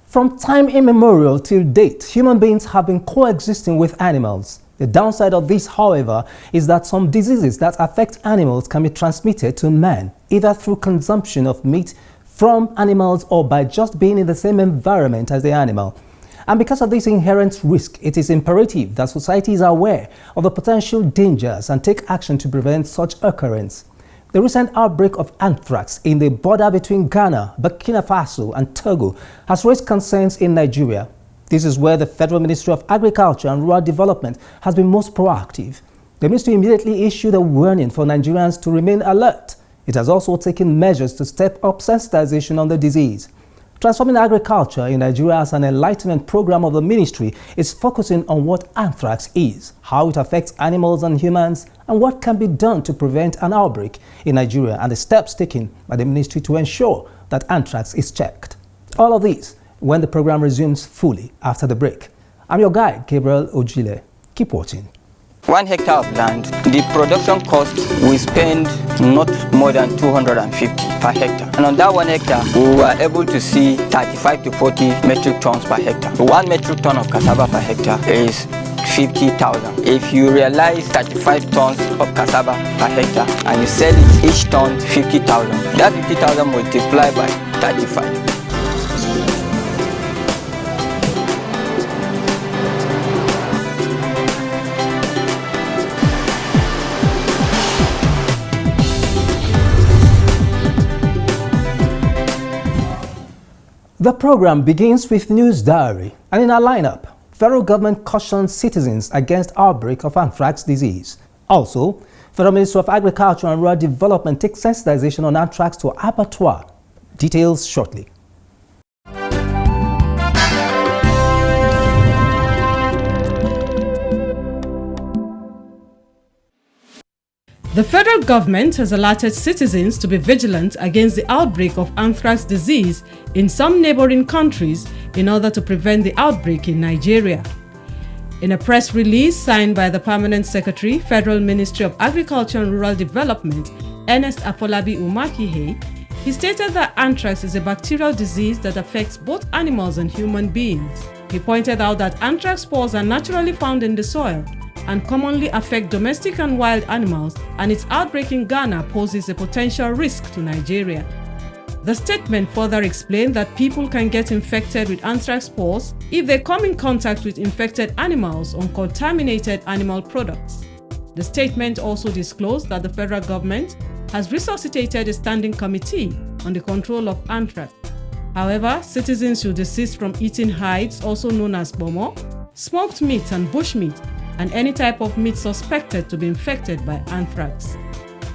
From time immemorial till date, human beings have been coexisting with animals. The downside of this, however, is that some diseases that affect animals can be transmitted to man, either through consumption of meat from animals or by just being in the same environment as the animal. And because of this inherent risk, it is imperative that society is aware of the potential dangers and take action to prevent such occurrence. The recent outbreak of anthrax in the border between Ghana, Burkina Faso and Togo has raised concerns in Nigeria. This is where the Federal Ministry of Agriculture and Rural Development has been most proactive. The ministry immediately issued a warning for Nigerians to remain alert. It has also taken measures to step up sensitization on the disease. Transforming Agriculture in Nigeria as an enlightenment program of the ministry is focusing on what anthrax is, how it affects animals and humans, and what can be done to prevent an outbreak in Nigeria and the steps taken by the ministry to ensure that anthrax is checked. All of this when the program resumes fully after the break. I'm your guide, Gabriel Ojile. Keep watching. 1 hectare of land, the production cost we spend not more than 250 per hectare. And on that 1 hectare, we were able to see 35 to 40 metric tons per hectare. 1 metric ton of cassava per hectare is 50,000. If you realize 35 tons of cassava per hectare and you sell it each ton 50,000, that 50,000 multiplied by 35. The program begins with News Diary, and in our lineup, federal government cautions citizens against outbreak of anthrax disease. Also, Federal Ministry of Agriculture and Rural Development takes sensitization on anthrax to abattoir. Details shortly. The federal government has alerted citizens to be vigilant against the outbreak of anthrax disease in some neighboring countries in order to prevent the outbreak in Nigeria. In a press release signed by the Permanent Secretary, Federal Ministry of Agriculture and Rural Development, Ernest Afolabi Umakihe, he stated that anthrax is a bacterial disease that affects both animals and human beings. He pointed out that anthrax spores are naturally found in the soil and commonly affect domestic and wild animals, and its outbreak in Ghana poses a potential risk to Nigeria. The statement further explained that people can get infected with anthrax spores if they come in contact with infected animals or contaminated animal products. The statement also disclosed that the federal government has resuscitated a standing committee on the control of anthrax. However, citizens should desist from eating hides, also known as bomo, smoked meat and bushmeat, and any type of meat suspected to be infected by anthrax.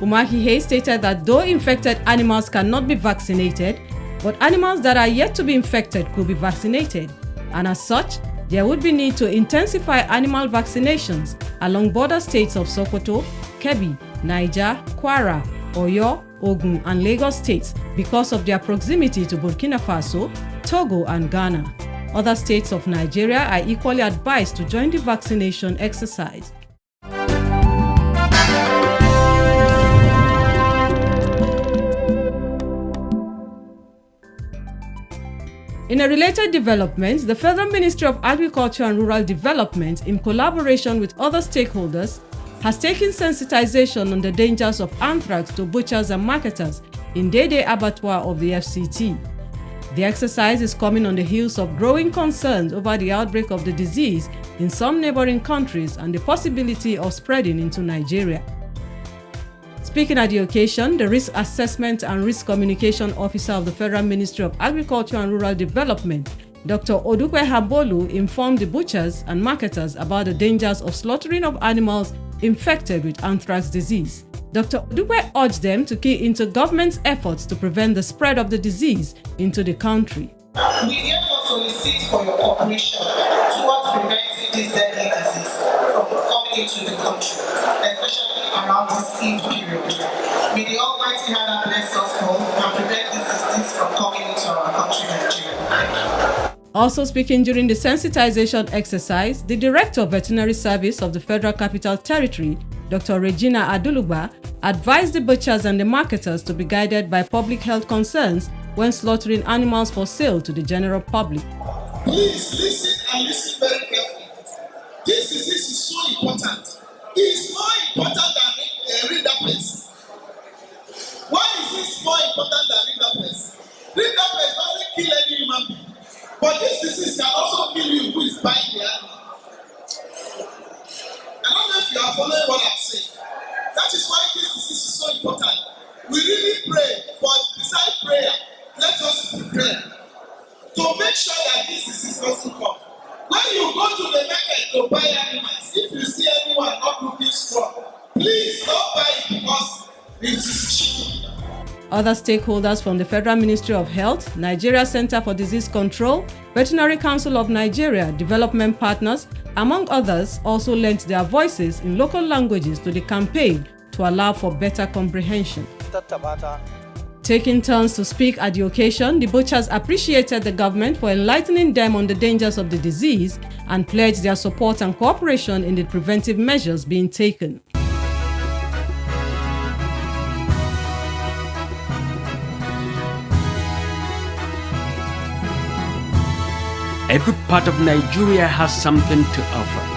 Umakihe stated that though infected animals cannot be vaccinated, but animals that are yet to be infected could be vaccinated, and as such, there would be need to intensify animal vaccinations along border states of Sokoto, Kebbi, Niger, Kwara, Oyo, Ogun, and Lagos states because of their proximity to Burkina Faso, Togo, and Ghana. Other states of Nigeria are equally advised to join the vaccination exercise. In a related development, the Federal Ministry of Agriculture and Rural Development, in collaboration with other stakeholders, has taken sensitization on the dangers of anthrax to butchers and marketers in Dede Abattoir of the FCT. The exercise is coming on the heels of growing concerns over the outbreak of the disease in some neighboring countries and the possibility of spreading into Nigeria. Speaking at the occasion, the Risk Assessment and Risk Communication Officer of the Federal Ministry of Agriculture and Rural Development, Dr. Odukwe Habolu, informed the butchers and marketers about the dangers of slaughtering of animals infected with anthrax disease. Dr. Odukwe urged them to key into government's efforts to prevent the spread of the disease into the country. We therefore solicit for your cooperation towards preventing this deadly disease from coming into the country, especially around this Eid period. May the Almighty Allah bless us all and prevent this disease from coming into our country, Nigeria. Also speaking during the sensitization exercise, the Director of Veterinary Service of the Federal Capital Territory, Dr. Regina Aduluba, advised the butchers and the marketers to be guided by public health concerns when slaughtering animals for sale to the general public. Please listen and listen very carefully. This disease is so important. It is more important than rinderpest. Why is this more important than rinderpest? Rinderpest doesn't kill any human being, but this disease can also kill you who is buying the animal. I don't know if you are following what I'm saying. That is why this disease is so important. We really pray, but besides prayer, let us prepare to make sure that this disease doesn't come. When you go to the market to buy animals, if you see anyone not looking strong, please don't buy it because it is cheap. Other stakeholders from the Federal Ministry of Health, Nigeria Center for Disease Control, Veterinary Council of Nigeria, development partners, among others, also lent their voices in local languages to the campaign to allow for better comprehension. Taking turns to speak at the occasion, the butchers appreciated the government for enlightening them on the dangers of the disease and pledged their support and cooperation in the preventive measures being taken. Every part of Nigeria has something to offer.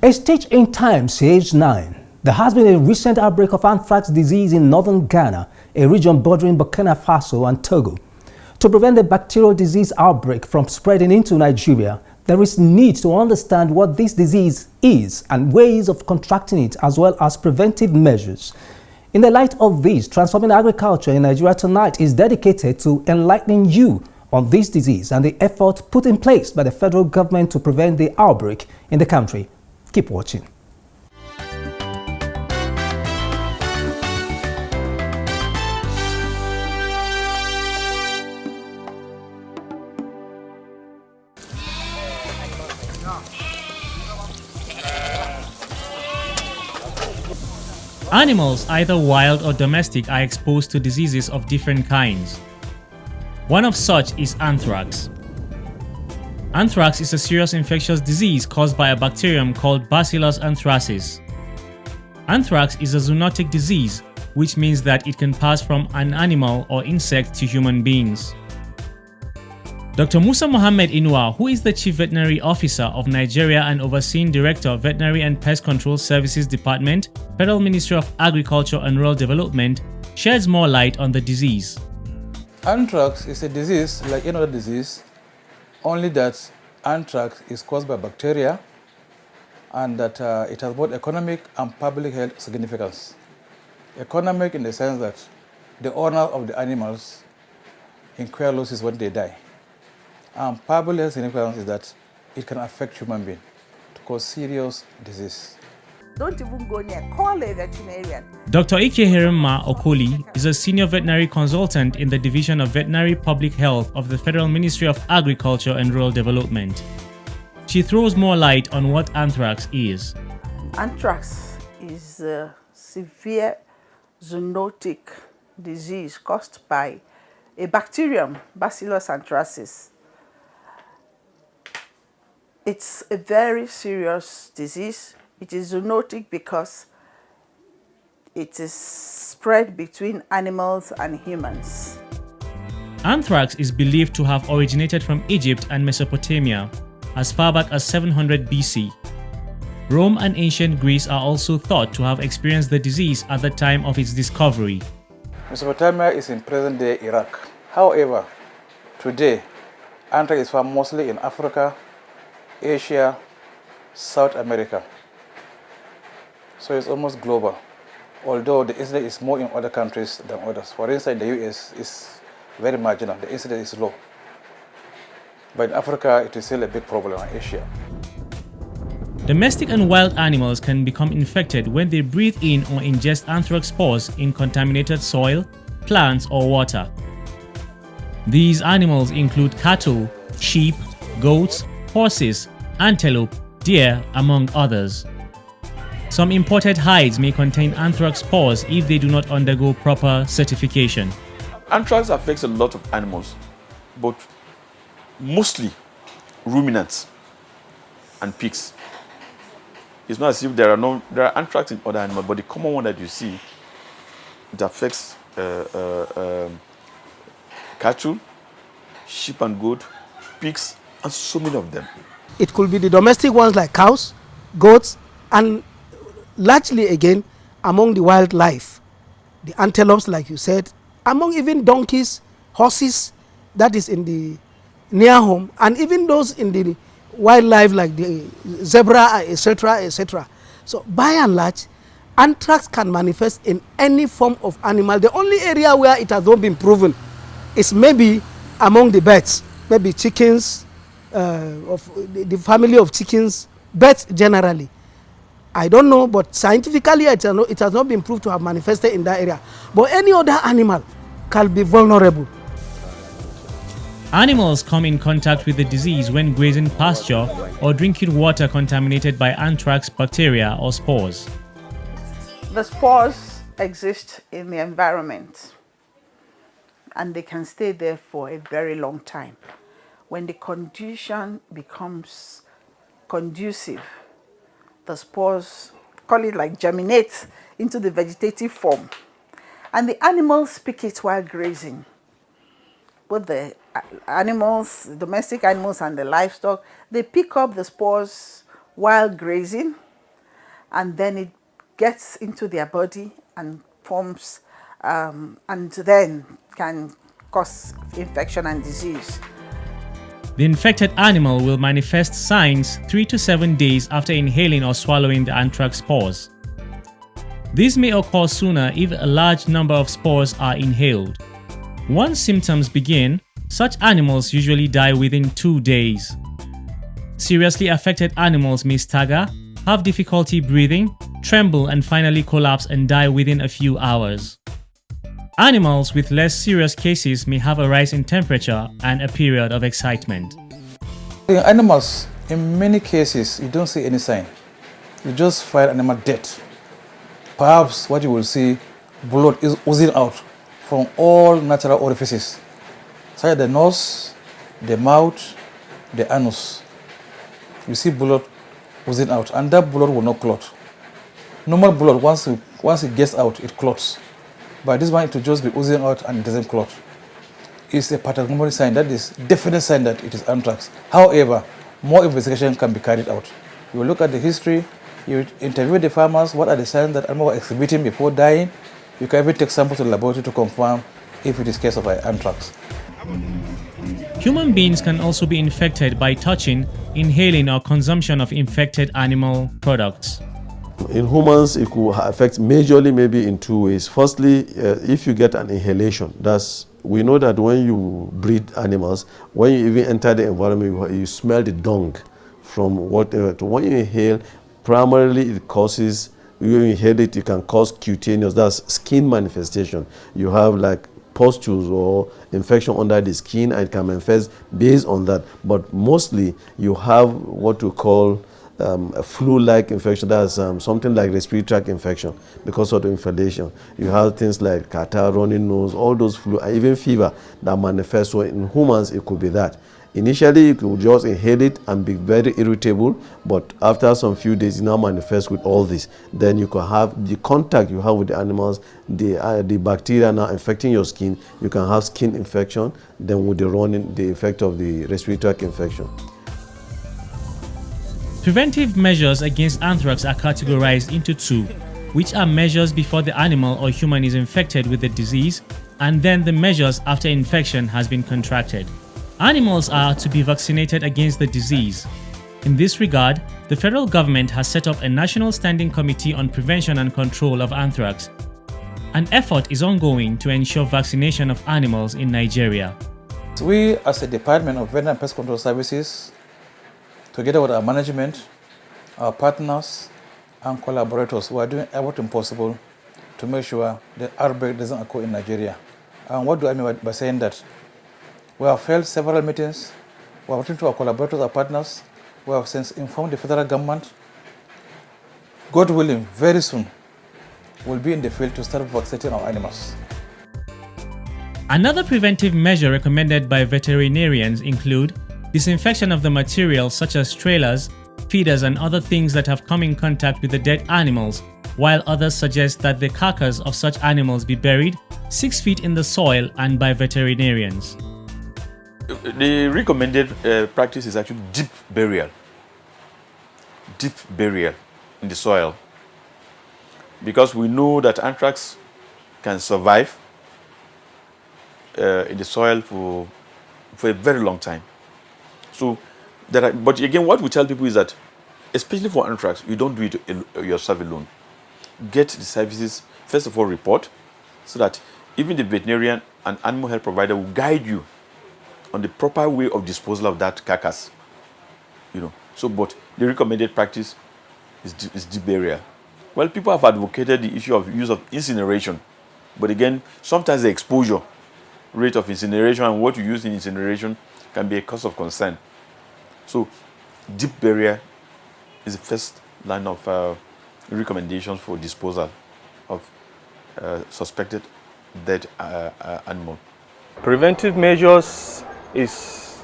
A stitch in time saves 9. There has been a recent outbreak of anthrax disease in northern Ghana, a region bordering Burkina Faso and Togo. To prevent the bacterial disease outbreak from spreading into Nigeria, there is need to understand what this disease is and ways of contracting it, as well as preventive measures. In the light of this, Transforming Agriculture in Nigeria Tonight is dedicated to enlightening you on this disease and the effort put in place by the federal government to prevent the outbreak in the country. Keep watching. Animals, either wild or domestic, are exposed to diseases of different kinds. One of such is anthrax. Anthrax is a serious infectious disease caused by a bacterium called Bacillus anthracis. Anthrax is a zoonotic disease, which means that it can pass from an animal or insect to human beings. Dr. Musa Mohammed Inua, who is the Chief Veterinary Officer of Nigeria and Overseeing Director of Veterinary and Pest Control Services Department, Federal Ministry of Agriculture and Rural Development, sheds more light on the disease. Anthrax is a disease like any other disease, only that anthrax is caused by bacteria and that it has both economic and public health significance. Economic in the sense that the owner of the animals incur losses when they die. And public health significance is that it can affect human beings to cause serious disease. Don't even go near, call a veterinarian. Dr. Ikeherema Okoli is a senior veterinary consultant in the Division of Veterinary Public Health of the Federal Ministry of Agriculture and Rural Development. She throws more light on what anthrax is. Anthrax is a severe zoonotic disease caused by a bacterium, Bacillus anthracis. It's a very serious disease. It is zoonotic because it is spread between animals and humans. Anthrax is believed to have originated from Egypt and Mesopotamia as far back as 700 BC. Rome and ancient Greece are also thought to have experienced the disease at the time of its discovery. Mesopotamia is in present-day Iraq. However, today, anthrax is found mostly in Africa, Asia, South America. So it's almost global, although the incidence is more in other countries than others. For instance, the US is very marginal, the incidence is low. But in Africa, it is still a big problem in Asia. Domestic and wild animals can become infected when they breathe in or ingest anthrax spores in contaminated soil, plants, or water. These animals include cattle, sheep, goats, horses, antelope, deer, among others. Some imported hides may contain anthrax spores if they do not undergo proper certification. Anthrax affects a lot of animals, but mostly ruminants and pigs. It's not as if there are anthrax in other animals, but the common one that you see, it affects cattle, sheep and goat, pigs, and so many of them. It could be the domestic ones like cows, goats, and largely again among the wildlife, the antelopes like you said, among even donkeys, horses, that is in the near home, and even those in the wildlife like the zebra, etc., etc. So by and large, anthrax can manifest in any form of animal. The only area where it has not been proven is maybe among the birds, maybe chickens, of the family of chickens, birds generally. I don't know, but scientifically it has not been proved to have manifested in that area. But any other animal can be vulnerable. Animals come in contact with the disease when grazing pasture or drinking water contaminated by anthrax bacteria or spores. The spores exist in the environment and they can stay there for a very long time. When the condition becomes conducive, the spores, call it like germinate into the vegetative form. And the animals pick it while grazing. Both the animals, the domestic animals and the livestock, they pick up the spores while grazing, and then it gets into their body and forms, and then can cause infection and disease. The infected animal will manifest signs 3 to 7 days after inhaling or swallowing the anthrax spores. This may occur sooner if a large number of spores are inhaled. Once symptoms begin, such animals usually die within 2 days. Seriously affected animals may stagger, have difficulty breathing, tremble, and finally collapse and die within a few hours. Animals with less serious cases may have a rise in temperature and a period of excitement. In animals, in many cases, you don't see any sign. You just find animal dead. Perhaps what you will see, blood is oozing out from all natural orifices, such as the nose, the mouth, the anus. You see blood oozing out, and that blood will not clot. Normal blood, once it gets out, it clots. But this one, it will just be oozing out and it doesn't clot. It's a pathognomonic sign. That is definite sign that it is anthrax. However, more investigation can be carried out. You will look at the history, you interview the farmers, what are the signs that animals were exhibiting before dying. You can even take samples to the laboratory to confirm if it is case of anthrax. Human beings can also be infected by touching, inhaling, or consumption of infected animal products. In humans, it could affect majorly maybe in 2 ways. Firstly, if you get an inhalation, we know that when you breed animals, when you even enter the environment, you smell the dung from whatever. When you inhale, primarily it causes, you inhale it, it can cause cutaneous, that's skin manifestation. You have like pustules or infection under the skin, and it can manifest based on that. But mostly you have what we call a flu-like infection, that's something like respiratory tract infection because of the inflammation. You have things like catarrh, running nose, all those flu, and even fever that manifest. So in humans, it could be that. Initially, you could just inhale it and be very irritable, but after some few days, it now manifests with all this. Then you can have the contact you have with the animals, the bacteria now infecting your skin. You can have skin infection, then with the running, the effect of the respiratory tract infection. Preventive measures against anthrax are categorized into 2, which are measures before the animal or human is infected with the disease, and then the measures after infection has been contracted. Animals are to be vaccinated against the disease. In this regard, the federal government has set up a National Standing Committee on Prevention and Control of Anthrax. An effort is ongoing to ensure vaccination of animals in Nigeria. We, as a Department of Veterinary and Pest Control Services, together with our management, our partners, and collaborators, we are doing everything possible to make sure the outbreak doesn't occur in Nigeria. And what do I mean by saying that? We have held several meetings. We are working to our collaborators, our partners. We have since informed the federal government. God willing, very soon, we'll be in the field to start vaccinating our animals. Another preventive measure recommended by veterinarians include disinfection of the materials such as trailers, of feeders and other things that have come in contact with the dead animals, while others suggest that the carcass of such animals be buried 6 feet in the soil and by veterinarians. The recommended practice is actually deep burial. Deep burial in the soil. Because we know that anthrax can survive in the soil for a very long time. So, but again, what we tell people is that, especially for anthrax, you don't do it yourself alone. Get the services, first of all, report, so that even the veterinarian and animal health provider will guide you on the proper way of disposal of that carcass. So, but the recommended practice is deep burial. Well, people have advocated the issue of use of incineration, but again, sometimes the exposure rate of incineration and what you use in incineration can be a cause of concern. So, deep burial is the first line of recommendations for disposal of suspected dead animal. Preventive measures is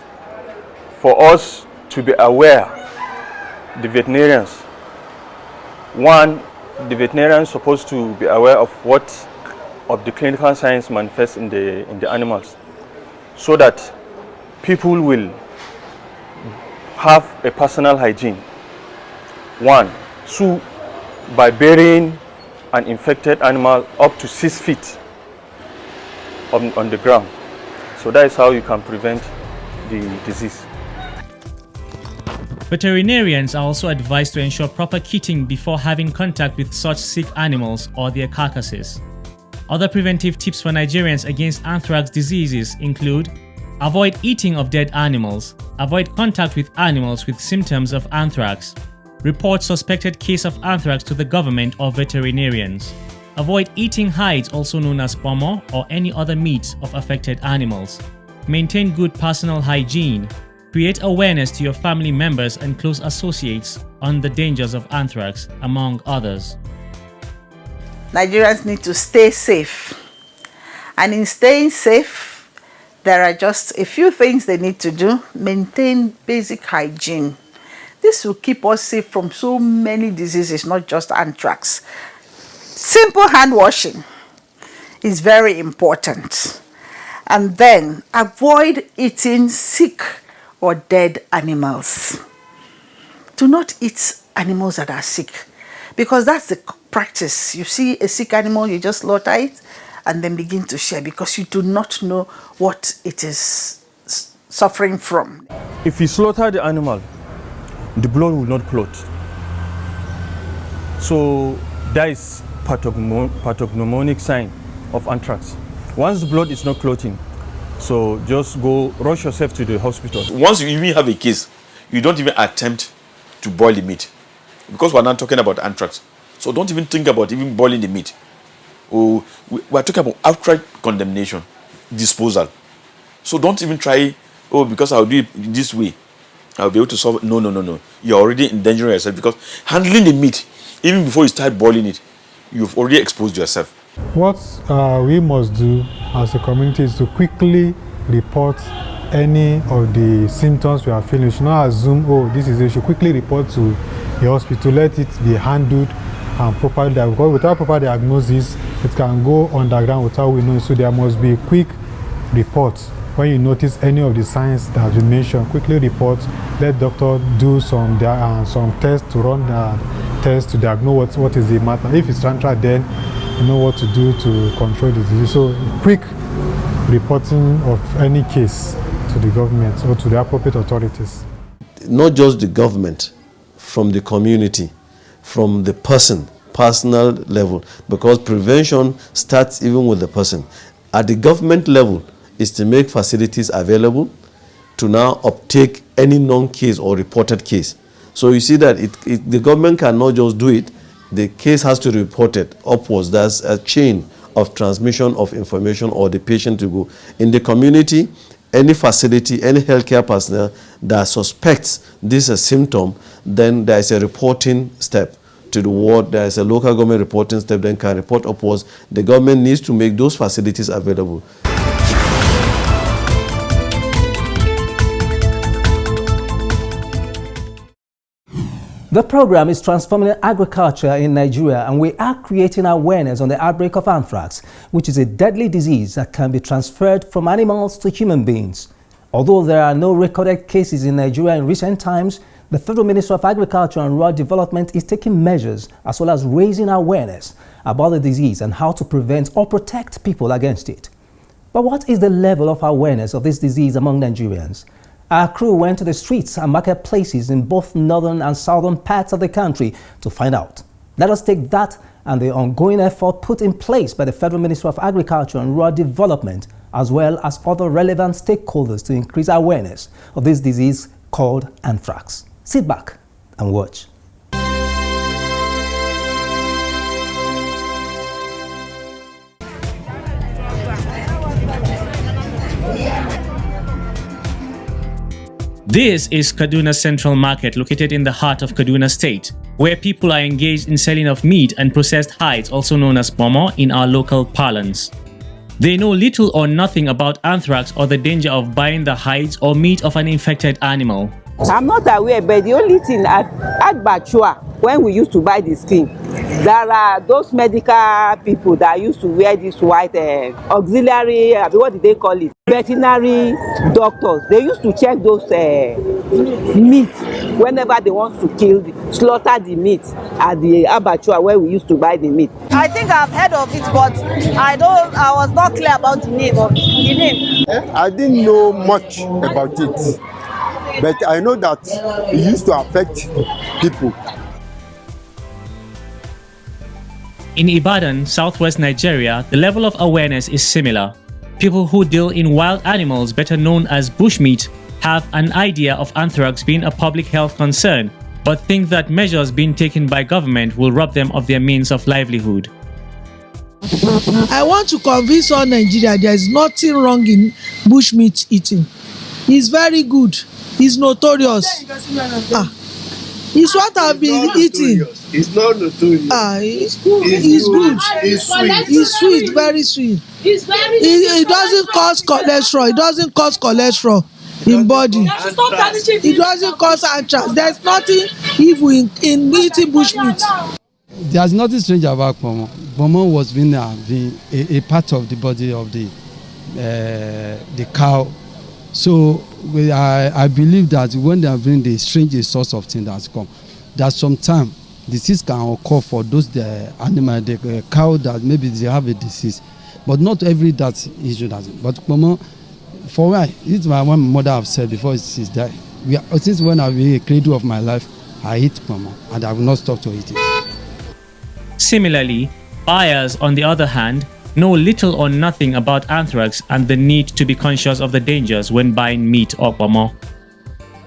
for us to be aware, the veterinarians. One, the veterinarian is supposed to be aware of what of the clinical signs manifest in the animals, so that people will have a personal hygiene. One, so by burying an infected animal up to 6 feet on the ground. So that is how you can prevent the disease. Veterinarians are also advised to ensure proper kitting before having contact with such sick animals or their carcasses. Other preventive tips for Nigerians against anthrax diseases include: avoid eating of dead animals, avoid contact with animals with symptoms of anthrax, report suspected case of anthrax to the government or veterinarians, avoid eating hides, also known as pomo, or any other meat of affected animals, maintain good personal hygiene, create awareness to your family members and close associates on the dangers of anthrax, among others. Nigerians need to stay safe. And in staying safe, there are just a few things they need to do. Maintain basic hygiene. This will keep us safe from so many diseases, not just anthrax. Simple hand washing is very important. And then avoid eating sick or dead animals. Do not eat animals that are sick, because that's the practice. You see a sick animal, you just slaughter it and then begin to share, because you do not know what it is suffering from. If you slaughter the animal, the blood will not clot. So that is pathognomonic sign of anthrax. Once the blood is not clotting, so just go rush yourself to the hospital. Once you even have a case, you don't even attempt to boil the meat, because we're not talking about anthrax. So don't even think about even boiling the meat. We're talking about outright condemnation, disposal. So don't even try, because I'll do it this way, I'll be able to solve it. No. You're already endangering yourself, because handling the meat, even before you start boiling it, you've already exposed yourself. What we must do as a community is to quickly report any of the symptoms we are feeling. We should not assume, this is it. We should quickly report to the hospital, let it be handled and properly. Because without proper diagnosis, it can go underground without we know. So there must be a quick report. When you notice any of the signs that have been mentioned, quickly report. Let doctor do some tests, to run tests to diagnose what is the matter. If it's anthrax, then you know what to do to control the disease. So quick reporting of any case to the government or to the appropriate authorities. Not just the government, from the community, from the personal level, because prevention starts even with the person. At the government level is to make facilities available to now uptake any known case or reported case. So you see that the government cannot just do it. The case has to be reported upwards. There's a chain of transmission of information or the patient to go. In the community, any facility, any healthcare personnel that suspects this is a symptom, then there is a reporting step to the ward. There is a local government reporting step, then can report upwards. The government needs to make those facilities available. The program is transforming agriculture in Nigeria, and we are creating awareness on the outbreak of anthrax, which is a deadly disease that can be transferred from animals to human beings. Although there are no recorded cases in Nigeria in recent times, the Federal Ministry of Agriculture and Rural Development is taking measures as well as raising awareness about the disease and how to prevent or protect people against it. But what is the level of awareness of this disease among Nigerians? Our crew went to the streets and marketplaces in both northern and southern parts of the country to find out. Let us take that and the ongoing effort put in place by the Federal Ministry of Agriculture and Rural Development, as well as other relevant stakeholders, to increase awareness of this disease called anthrax. Sit back and watch. This is Kaduna Central Market, located in the heart of Kaduna State, where people are engaged in selling of meat and processed hides, also known as pomo in our local parlance. They know little or nothing about anthrax or the danger of buying the hides or meat of an infected animal. I'm not aware, but the only thing at Bachua, when we used to buy the skin, there are those medical people that used to wear this white auxiliary, what did they call it? Veterinary doctors. They used to check those meat whenever they want to slaughter the meat at the abattoir where we used to buy the meat. I think I've heard of it, but I was not clear about the name. I didn't know much about it, but I know that it used to affect people. In Ibadan, southwest Nigeria, the level of awareness is similar. People who deal in wild animals, better known as bushmeat, have an idea of anthrax being a public health concern, but think that measures being taken by government will rob them of their means of livelihood. I want to convince all Nigeria there is nothing wrong in bushmeat eating. It's very good. It's notorious. It's what I've been eating. It's not notorious. It's good. It's sweet. It's sweet, very sweet. It doesn't cause cholesterol. It doesn't cause cholesterol in body. It doesn't cause anthrax. There's nothing evil in eating bushmeat. There's nothing strange about pomo. Pomo was being a part of the body of the cow. So I believe that when they are bringing the strange source of thing that's come, that sometimes disease can occur for those animal, the cow that maybe they have a disease, but not every that issue does. But pomo, for why? It's my one mother have said before she's died. Since when I've been a cradle of my life, I eat pomo and I will not stop to eat it. Similarly, buyers, on the other hand, know little or nothing about anthrax and the need to be conscious of the dangers when buying meat or pomo.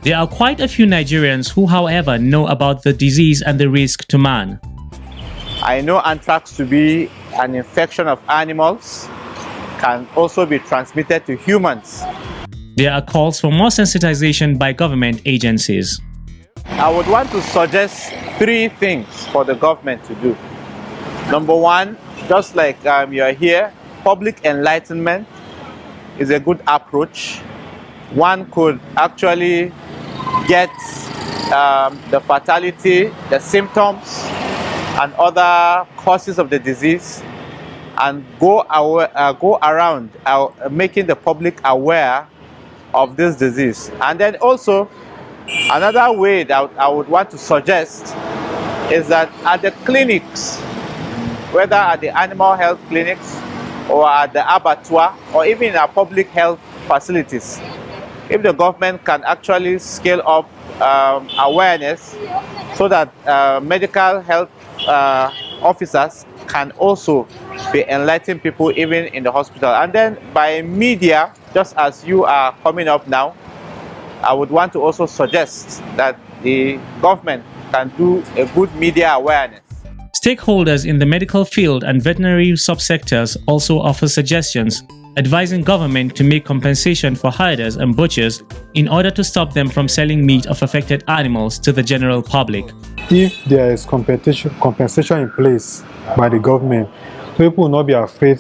There are quite a few Nigerians who, however, know about the disease and the risk to man. I know anthrax to be an infection of animals, can also be transmitted to humans. There are calls for more sensitization by government agencies. I would want to suggest 3 things for the government to do. Number 1, just like you're here, public enlightenment is a good approach. One could actually get the fatality, the symptoms, and other causes of the disease, and go around making the public aware of this disease. And then also, another way that I would want to suggest is that at the clinics, whether at the animal health clinics or at the abattoir or even in our public health facilities, if the government can actually scale up awareness so that medical health officers can also be enlightening people even in the hospital. And then by media, just as you are coming up now, I would want to also suggest that the government can do a good media awareness. Stakeholders in the medical field and veterinary subsectors also offer suggestions, advising government to make compensation for herders and butchers in order to stop them from selling meat of affected animals to the general public. If there is compensation in place by the government, people will not be afraid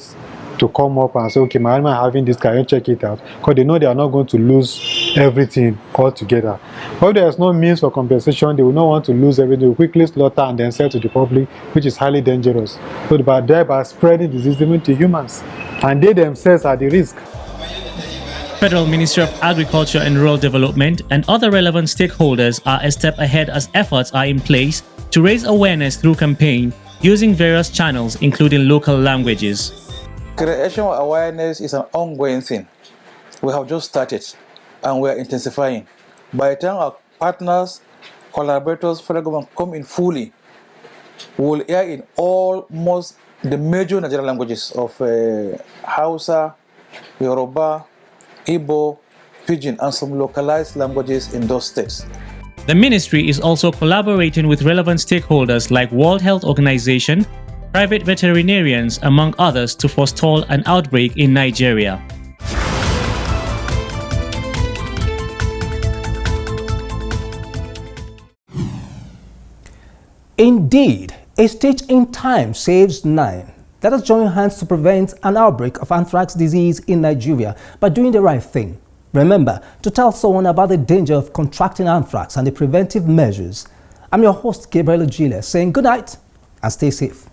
to come up and say, okay, my animal having this, can you check it out? Because they know they are not going to lose everything altogether. But if there is no means for compensation, they will not want to lose everything. They will quickly slaughter and then sell to the public, which is highly dangerous. So thereby spreading disease even to humans, and they themselves are the risk. Federal Ministry of Agriculture and Rural Development and other relevant stakeholders are a step ahead as efforts are in place to raise awareness through campaign using various channels, including local languages. Creation of awareness is an ongoing thing. We have just started and we are intensifying. By the time our partners, collaborators, federal government come in fully, we will air in almost the major Nigerian languages of Hausa, Yoruba, Igbo, Pidgin, and some localized languages in those states. The ministry is also collaborating with relevant stakeholders like World Health Organization, private veterinarians, among others, to forestall an outbreak in Nigeria. Indeed, a stitch in time saves 9. Let us join hands to prevent an outbreak of anthrax disease in Nigeria by doing the right thing. Remember to tell someone about the danger of contracting anthrax and the preventive measures. I'm your host, Gabriel Ogile, saying good night and stay safe.